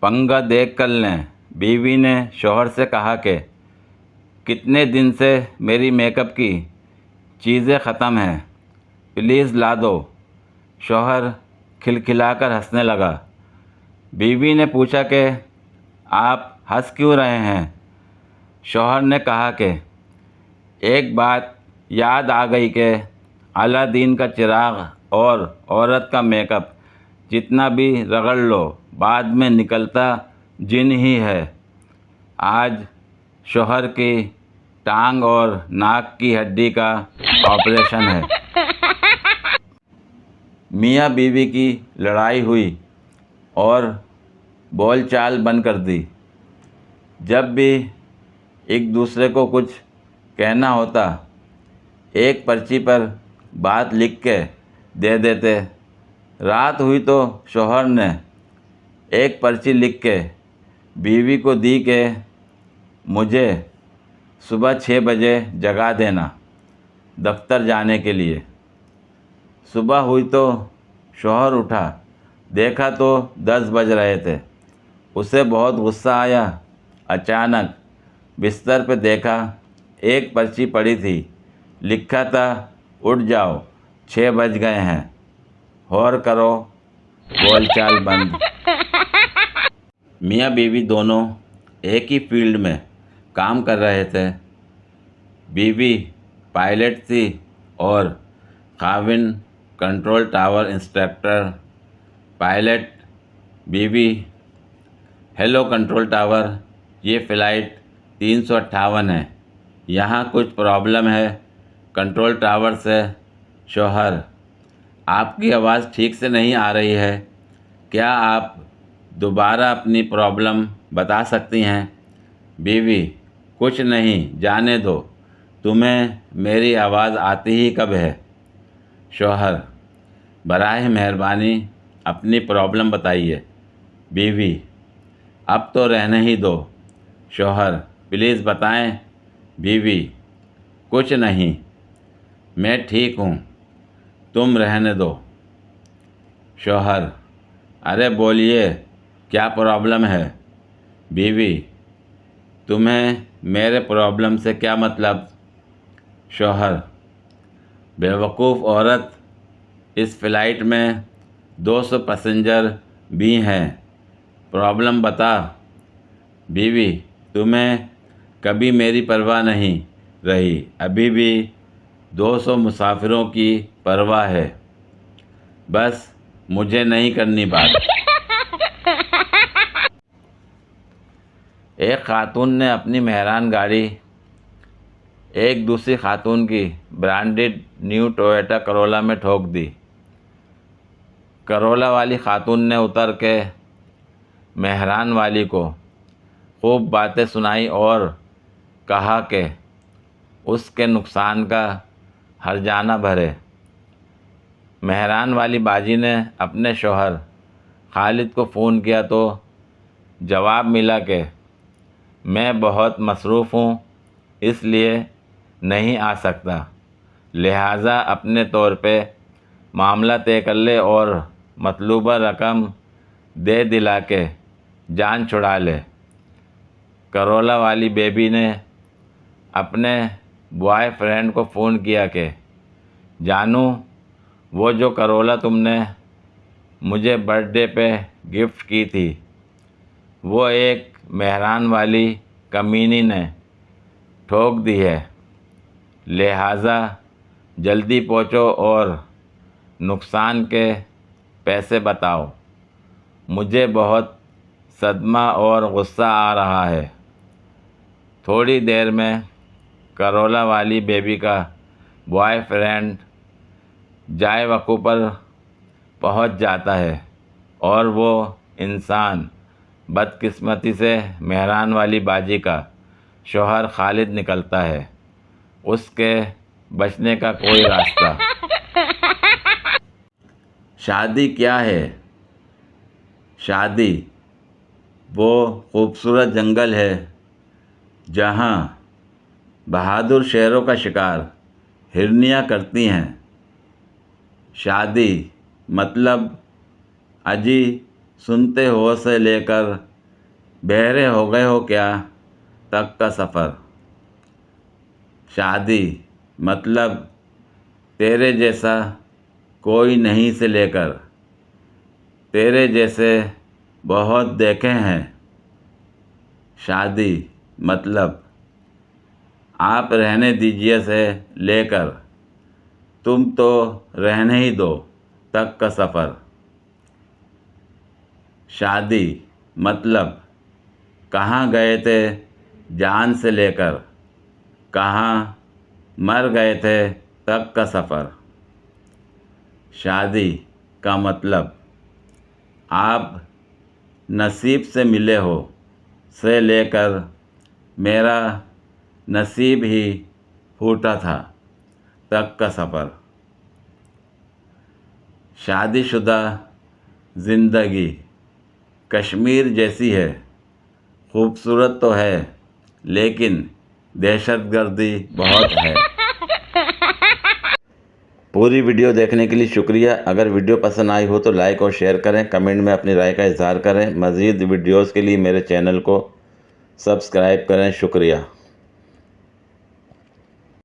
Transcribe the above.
پنگا دیکھ کر لیں۔ بیوی نے شوہر سے کہا کہ کتنے دن سے میری میک اپ کی چیزیں ختم ہیں، پلیز لا دو۔ شوہر کھلکھلا کر ہنسنے لگا۔ بیوی نے پوچھا کہ آپ ہنس کیوں رہے ہیں؟ شوہر نے کہا کہ ایک بات یاد آ گئی کہ الادین کا چراغ اور عورت کا میک اپ جتنا بھی رگڑ لو بعد میں نکلتا جن ہی ہے۔ آج شوہر کی ٹانگ اور ناک کی ہڈی کا آپریشن ہے۔ میاں بیوی کی لڑائی ہوئی اور بول چال بند کر دی۔ جب بھی ایک دوسرے کو کچھ کہنا ہوتا ایک پرچی پر بات لکھ کے دے دیتے۔ رات ہوئی تو شوہر نے ایک پرچی لکھ کے بیوی کو دی کہ مجھے صبح 6 بجے جگا دینا دفتر جانے کے لیے۔ صبح ہوئی تو شوہر اٹھا، دیکھا تو 10 بج رہے تھے۔ اسے بہت غصہ آیا۔ اچانک بستر پہ دیکھا ایک پرچی پڑی تھی، لکھا تھا اٹھ جاؤ 6 بج گئے ہیں، اور کرو بول چال بند۔ میاں بیوی دونوں ایک ہی فیلڈ میں کام کر رہے تھے۔ بیوی پائلٹ تھی اور خاوند کنٹرول ٹاور انسٹرکٹر۔ پائلٹ: بیوی: ہیلو کنٹرول ٹاور، یہ فلائٹ 358 ہے، یہاں کچھ پرابلم ہے کنٹرول ٹاور سے۔ شوہر: آپ کی آواز ٹھیک سے نہیں آ رہی ہے، کیا آپ دوبارہ اپنی پرابلم بتا سکتی ہیں؟ بیوی: کچھ نہیں، جانے دو، تمہیں میری آواز آتی ہی کب ہے؟ شوہر: براہ مہربانی اپنی پرابلم بتائیے۔ بیوی: اب تو رہنے ہی دو۔ شوہر: پلیز بتائیں۔ بیوی: کچھ نہیں، میں ٹھیک ہوں، تم رہنے دو۔ شوہر: ارے بولیے، کیا پرابلم ہے؟ بیوی: تمہیں میرے پرابلم سے کیا مطلب؟ شوہر: بیوقوف عورت، اس فلائٹ میں 200 پیسنجر بھی ہیں، پرابلم بتا۔ بیوی: تمہیں کبھی میری پرواہ نہیں رہی، ابھی بھی 200 مسافروں کی پرواہ ہے، بس مجھے نہیں کرنی بات۔ ایک خاتون نے اپنی مہران گاڑی ایک دوسری خاتون کی برانڈڈ نیو ٹویوٹا کرولا میں ٹھوک دی۔ کرولا والی خاتون نے اتر کے مہران والی کو خوب باتیں سنائیں اور کہا کہ اس کے نقصان کا ہرجانہ بھرے۔ مہران والی باجی نے اپنے شوہر خالد کو فون کیا تو جواب ملا کہ میں بہت مصروف ہوں، اس لیے نہیں آ سکتا، لہٰذا اپنے طور پہ معاملہ طے کر لے اور مطلوبہ رقم دے دلا کے جان چھڑا لے۔ کرولا والی بیبی نے اپنے بوائے فرینڈ کو فون کیا کہ جانو، وہ جو کرولا تم نے مجھے برتھ ڈے پہ گفٹ کی تھی، وہ ایک مہران والی کمینی نے ٹھوک دی ہے، لہٰذا جلدی پہنچو اور نقصان کے پیسے بتاؤ، مجھے بہت صدمہ اور غصہ آ رہا ہے۔ تھوڑی دیر میں کرولا والی بیبی کا بوائے فرینڈ جائے وقوع پر پہنچ جاتا ہے اور وہ انسان بدقسمتی سے مہران والی باجی کا شوہر خالد نکلتا ہے۔ اس کے بچنے کا کوئی راستہ۔ شادی کیا ہے؟ شادی وہ خوبصورت جنگل ہے جہاں بہادر شیروں کا شکار ہرنیاں کرتی ہیں۔ شادی مطلب اجی سنتے ہو سے لے کر بہرے ہو گئے ہو کیا تک کا سفر۔ شادی مطلب تیرے جیسا کوئی نہیں سے لے کر تیرے جیسے بہت دیکھے ہیں۔ شادی مطلب آپ رہنے دیجیے سے لے کر تم تو رہنے ہی دو تک کا سفر۔ شادی مطلب کہاں گئے تھے جان سے لے کر کہاں مر گئے تھے تک کا سفر۔ شادی کا مطلب آپ نصیب سے ملے ہو سے لے کر میرا نصیب ہی پھوٹا تھا تک کا سفر۔ شادی شدہ زندگی کشمیر جیسی ہے، خوبصورت تو ہے لیکن دہشت گردی بہت ہے۔ پوری ویڈیو دیکھنے کے لیے شکریہ۔ اگر ویڈیو پسند آئی ہو تو لائک اور شیئر کریں، کمنٹ میں اپنی رائے کا اظہار کریں۔ مزید ویڈیوز کے لیے میرے چینل کو سبسکرائب کریں۔ شکریہ۔